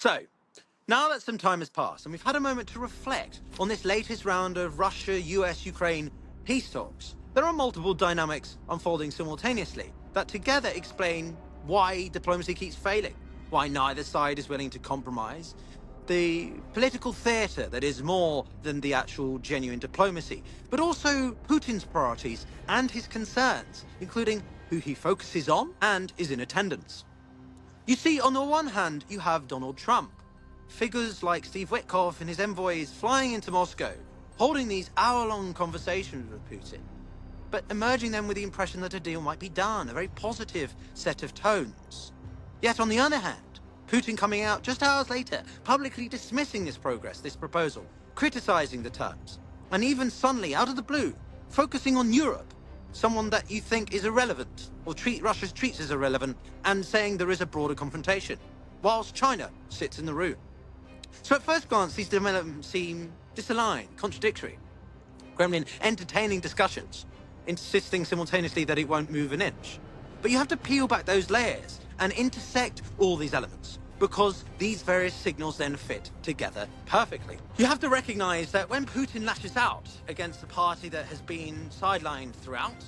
So, now that some time has passed and we've had a moment to reflect on this latest round of Russia, US, Ukraine peace talks, there are multiple dynamics unfolding simultaneously that together explain why diplomacy keeps failing, why neither side is willing to compromise, the political theatre that is more than the actual genuine diplomacy, but also Putin's priorities and his concerns, including who he focuses on and is in attendance. You see, on the one hand, you have Donald Trump. Figures like Steve Witkoff and his envoys flying into Moscow, holding these hour-long conversations with Putin, but emerging then with the impression that a deal might be done, a very positive set of tones. Yet on the other hand, Putin coming out just hours later, publicly dismissing this progress, this proposal, criticizing the terms, and even suddenly, out of the blue, focusing on Europe, someone that you think is irrelevant, or Russia treats as irrelevant, and saying there is a broader confrontation, whilst China sits in the room. So at first glance, these developments seem disaligned, contradictory. Kremlin entertaining discussions, insisting simultaneously that it won't move an inch. But you have to peel back those layers and intersect all these elements, because these various signals then fit together perfectly. You have to recognize that when Putin lashes out against the party that has been sidelined throughout,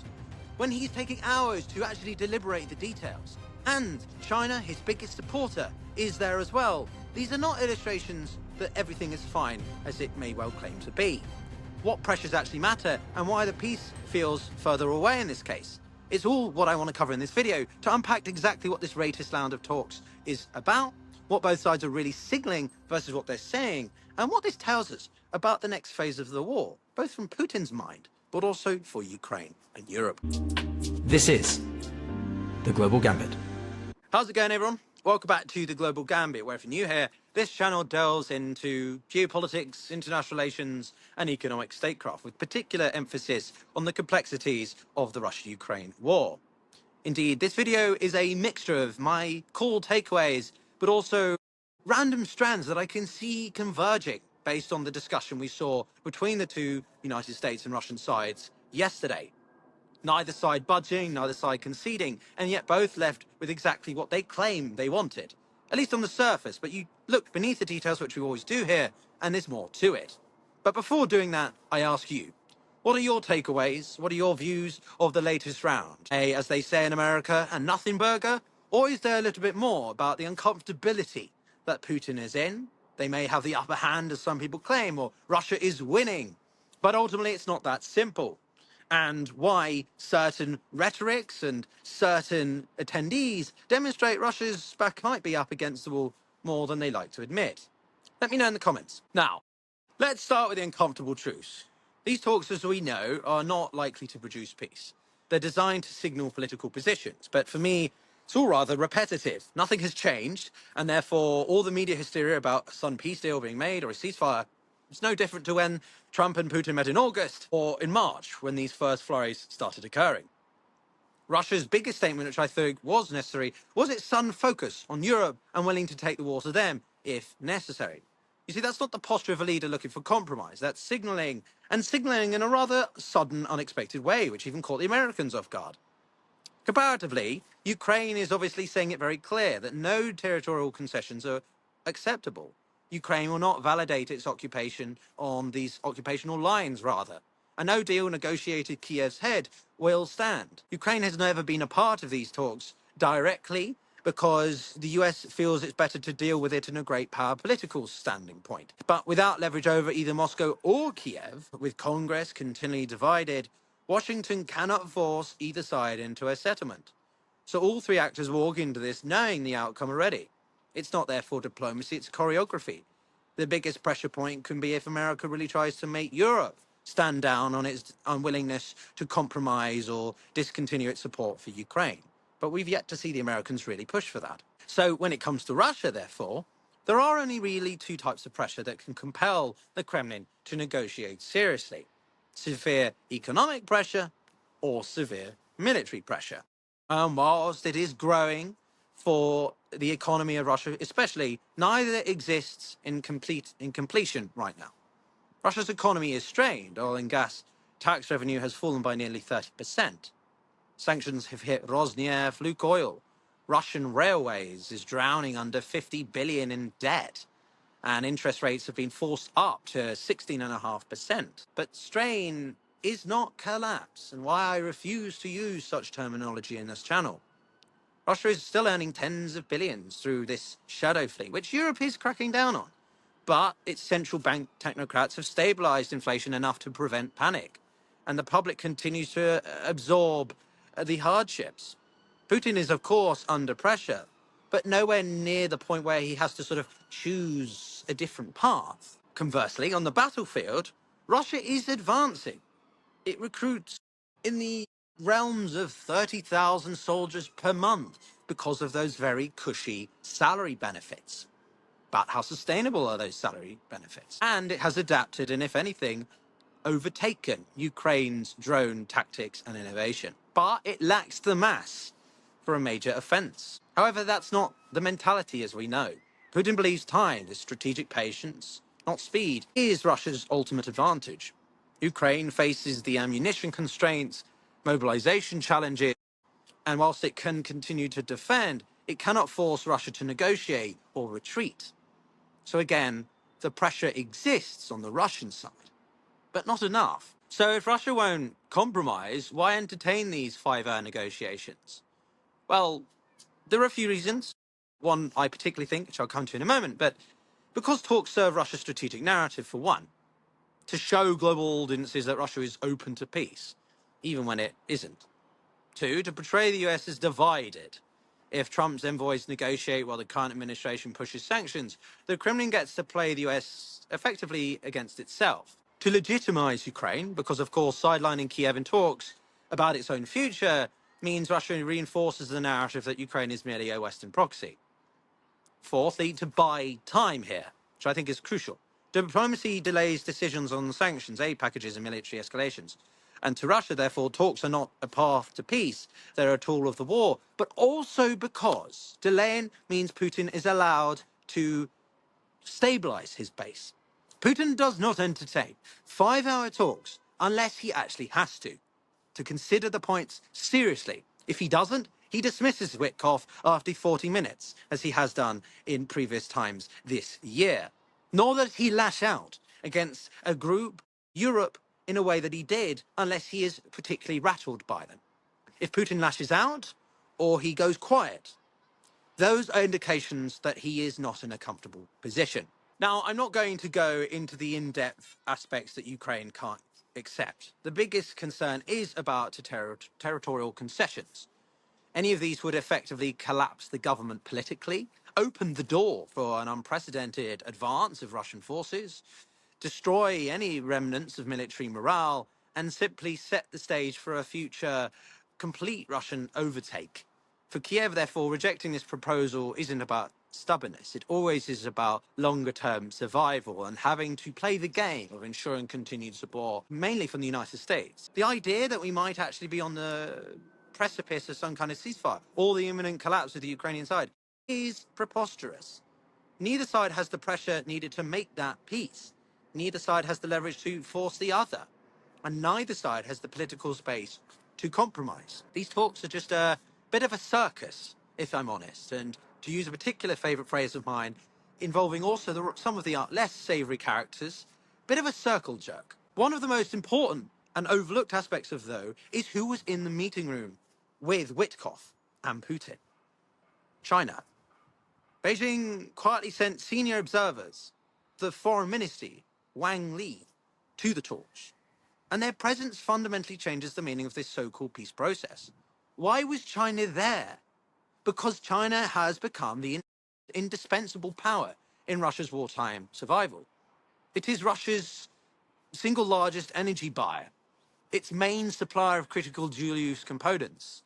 when he's taking hours to actually deliberate the details, and China, his biggest supporter, is there as well, these are not illustrations that everything is fine as it may well claim to be. What pressures actually matter and why the peace feels further away in this case. It's all what I want to cover in this video to unpack exactly what this latest round of talks is about, what both sides are really signaling versus what they're saying, and what this tells us about the next phase of the war, both from Putin's mind, but also for Ukraine and Europe. This is The Global Gambit. How's it going, everyone? Welcome back to The Global Gambit, where if you're new here, this channel delves into geopolitics, international relations, and economic statecraft, with particular emphasis on the complexities of the Russia-Ukraine war. Indeed, this video is a mixture of my core takeaways, but also random strands that I can see converging based on the discussion we saw between the two United States and Russian sides yesterday. Neither side budging, neither side conceding, and yet both left with exactly what they claim they wanted, at least on the surface. But you look beneath the details, which we always do here, and there's more to it. But before doing that, I ask you, what are your takeaways? What are your views of the latest round? A, as they say in America, a nothing burger? Or is there a little bit more about the uncomfortability that Putin is in? They may have the upper hand, as some people claim, or Russia is winning. But ultimately, it's not that simple. And why certain rhetorics and certain attendees demonstrate Russia's back might be up against the wall more than they like to admit. Let me know in the comments. Now, let's start with the uncomfortable truth. These talks, as we know, are not likely to produce peace. They're designed to signal political positions, but for me, it's all rather repetitive. Nothing has changed, and therefore all the media hysteria about a sudden peace deal being made or a ceasefire, it's no different to when Trump and Putin met in August or in March when these first flurries started occurring. Russia's biggest statement, which I think was necessary, was its sudden focus on Europe and willing to take the war to them if necessary. You see, that's not the posture of a leader looking for compromise. That's signalling, and signalling in a rather sudden, unexpected way, which even caught the Americans off guard. Comparatively, Ukraine is obviously saying it very clear that no territorial concessions are acceptable. Ukraine will not validate its occupation on these occupational lines, rather. A no deal negotiated Kiev's head will stand. Ukraine has never been a part of these talks directly because the US feels it's better to deal with it in a great power political standing point. But without leverage over either Moscow or Kiev, with Congress continually divided, Washington cannot force either side into a settlement. So all three actors walk into this knowing the outcome already. It's not therefore diplomacy, it's choreography. The biggest pressure point can be if America really tries to make Europe stand down on its unwillingness to compromise or discontinue its support for Ukraine. But we've yet to see the Americans really push for that. So when it comes to Russia, therefore, there are only really two types of pressure that can compel the Kremlin to negotiate seriously: severe economic pressure or severe military pressure. Whilst it is growing for the economy of Russia, especially, neither exists in completion right now. Russia's economy is strained. Oil and gas tax revenue has fallen by nearly 30%. Sanctions have hit Rosneft, Lukoil, Russian railways is drowning under 50 billion in debt, and interest rates have been forced up to 16.5%. But strain is not collapse, and why I refuse to use such terminology in this channel. Russia is still earning tens of billions through this shadow fleet, which Europe is cracking down on. But its central bank technocrats have stabilized inflation enough to prevent panic, and the public continues to absorb the hardships. Putin is, of course, under pressure, but nowhere near the point where he has to sort of choose a different path. Conversely, on the battlefield, Russia is advancing. It recruits in the realms of 30,000 soldiers per month because of those very cushy salary benefits. But how sustainable are those salary benefits? And it has adapted and, if anything, overtaken Ukraine's drone tactics and innovation. But it lacks the mass for a major offense. However, that's not the mentality as we know. Putin believes time is strategic patience, not speed, is Russia's ultimate advantage. Ukraine faces the ammunition constraints, mobilization challenges, and whilst it can continue to defend, it cannot force Russia to negotiate or retreat. So again, the pressure exists on the Russian side, but not enough. So if Russia won't compromise, why entertain these 5-hour negotiations? Well, there are a few reasons. One I particularly think, which I'll come to in a moment, but because talks serve Russia's strategic narrative, for one, to show global audiences that Russia is open to peace, even when it isn't. Two, to portray the US as divided. If Trump's envoys negotiate while the current administration pushes sanctions, the Kremlin gets to play the US effectively against itself. To legitimize Ukraine, because of course sidelining Kiev in talks about its own future means Russia reinforces the narrative that Ukraine is merely a Western proxy. Fourthly, to buy time here, which I think is crucial. Diplomacy delays decisions on sanctions, aid packages, and military escalations. And to Russia, therefore, talks are not a path to peace, they're a tool of the war, but also because delaying means Putin is allowed to stabilize his base. Putin does not entertain 5-hour talks unless he actually has to consider the points seriously. If he doesn't, he dismisses Witkoff after 40 minutes, as he has done in previous times this year. Nor does he lash out against a group, Europe, in a way that he did, unless he is particularly rattled by them. If Putin lashes out, or he goes quiet, those are indications that he is not in a comfortable position. Now, I'm not going to go into the in-depth aspects that Ukraine can't accept. The biggest concern is about territorial concessions. Any of these would effectively collapse the government politically, open the door for an unprecedented advance of Russian forces, destroy any remnants of military morale, and simply set the stage for a future complete Russian overtake. For Kiev, therefore, rejecting this proposal isn't about stubbornness. It always is about longer-term survival and having to play the game of ensuring continued support, mainly from the United States. The idea that we might actually be on the precipice of some kind of ceasefire or the imminent collapse of the Ukrainian side is preposterous. Neither side has the pressure needed to make that peace. Neither side has the leverage to force the other. And neither side has the political space to compromise. These talks are just a bit of a circus, if I'm honest. And to use a particular favourite phrase of mine, involving also some of the less savoury characters, bit of a circle jerk. One of the most important and overlooked aspects of, though, is who was in the meeting room with Witkoff and Putin. China. Beijing quietly sent senior observers, the foreign ministry, Wang Li, to the talks. And their presence fundamentally changes the meaning of this so-called peace process. Why was China there? Because China has become the indispensable power in Russia's wartime survival. It is Russia's single largest energy buyer, its main supplier of critical dual-use components,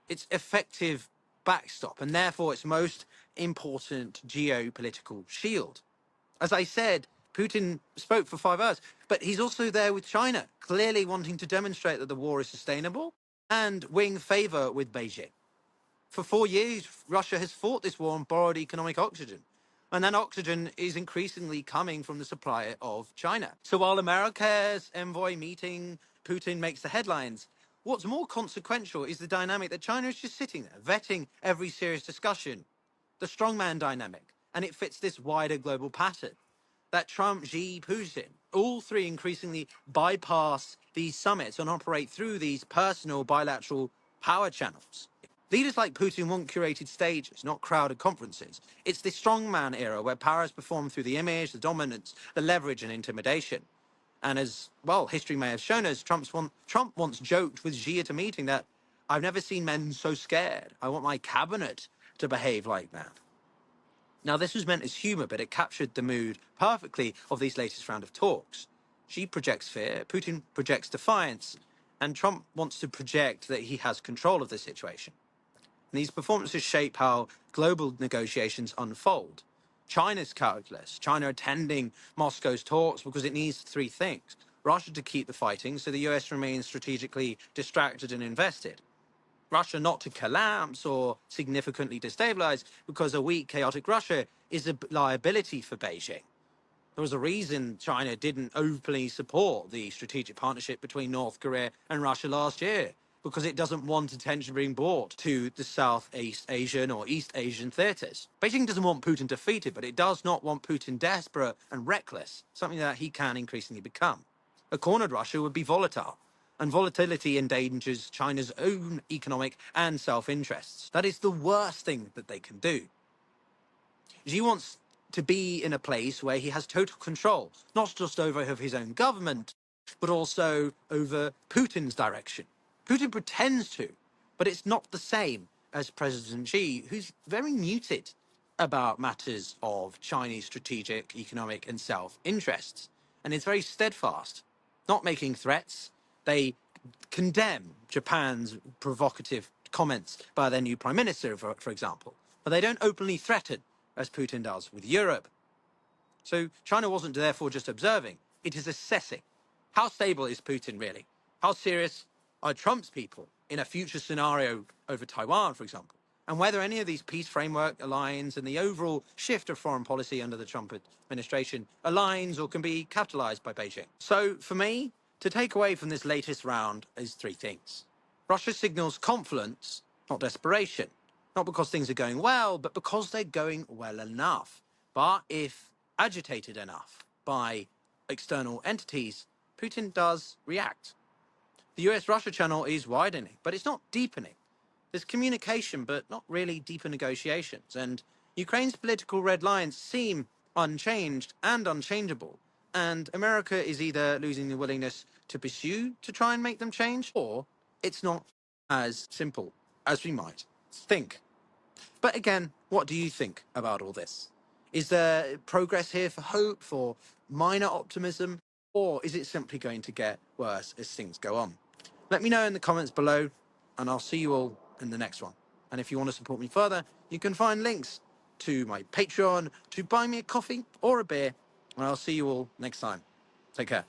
its effective backstop, and therefore its most important geopolitical shield. As I said, Putin spoke for 5 hours, but he's also there with China, clearly wanting to demonstrate that the war is sustainable and win favor with Beijing. For 4 years, Russia has fought this war on borrowed economic oxygen. And that oxygen is increasingly coming from the supply of China. So while America's envoy meeting Putin makes the headlines, What's more consequential is the dynamic that China is just sitting there, vetting every serious discussion, the strongman dynamic, and it fits this wider global pattern. That Trump, Xi, Putin, all three increasingly bypass these summits and operate through these personal bilateral power channels. Leaders like Putin want curated stages, not crowded conferences. It's the strongman era where power is performed through the image, the dominance, the leverage, and intimidation. And as well, history may have shown us, Trump once joked with Xi at a meeting that I've never seen men so scared. I want my cabinet to behave like that. Now, this was meant as humour, but it captured the mood perfectly of these latest round of talks. Xi projects fear, Putin projects defiance, and Trump wants to project that he has control of the situation. And these performances shape how global negotiations unfold. China's calculus, China attending Moscow's talks because it needs three things: Russia to keep the fighting so the US remains strategically distracted and invested, Russia not to collapse or significantly destabilize because a weak, chaotic Russia is a liability for Beijing. There was a reason China didn't openly support the strategic partnership between North Korea and Russia last year, because it doesn't want attention being brought to the Southeast Asian or East Asian theaters. Beijing doesn't want Putin defeated, but it does not want Putin desperate and reckless, something that he can increasingly become. A cornered Russia would be volatile, and volatility endangers China's own economic and self-interests. That is the worst thing that they can do. Xi wants to be in a place where he has total control, not just over his own government, but also over Putin's direction. Putin pretends to, but it's not the same as President Xi, who's very muted about matters of Chinese strategic, economic, and self-interests. And it's very steadfast, not making threats. They condemn Japan's provocative comments by their new prime minister, for example, but they don't openly threaten, as Putin does with Europe. So China wasn't therefore just observing, it is assessing. How stable is Putin really? How serious are Trump's people in a future scenario over Taiwan, for example? And whether any of these peace framework aligns and the overall shift of foreign policy under the Trump administration aligns or can be capitalized by Beijing. So for me, to take away from this latest round is three things. Russia signals confidence, not desperation. Not because things are going well, but because they're going well enough. But if agitated enough by external entities, Putin does react. The US-Russia channel is widening, but it's not deepening. There's communication, but not really deeper negotiations. And Ukraine's political red lines seem unchanged and unchangeable. And America is either losing the willingness to pursue to try and make them change, or it's not as simple as we might think. But again, what do you think about all this? Is there progress here for hope, for minor optimism, or is it simply going to get worse as things go on? Let me know in the comments below, and I'll see you all in the next one. And if you want to support me further, you can find links to my Patreon, to buy me a coffee or a beer, and I'll see you all next time. Take care.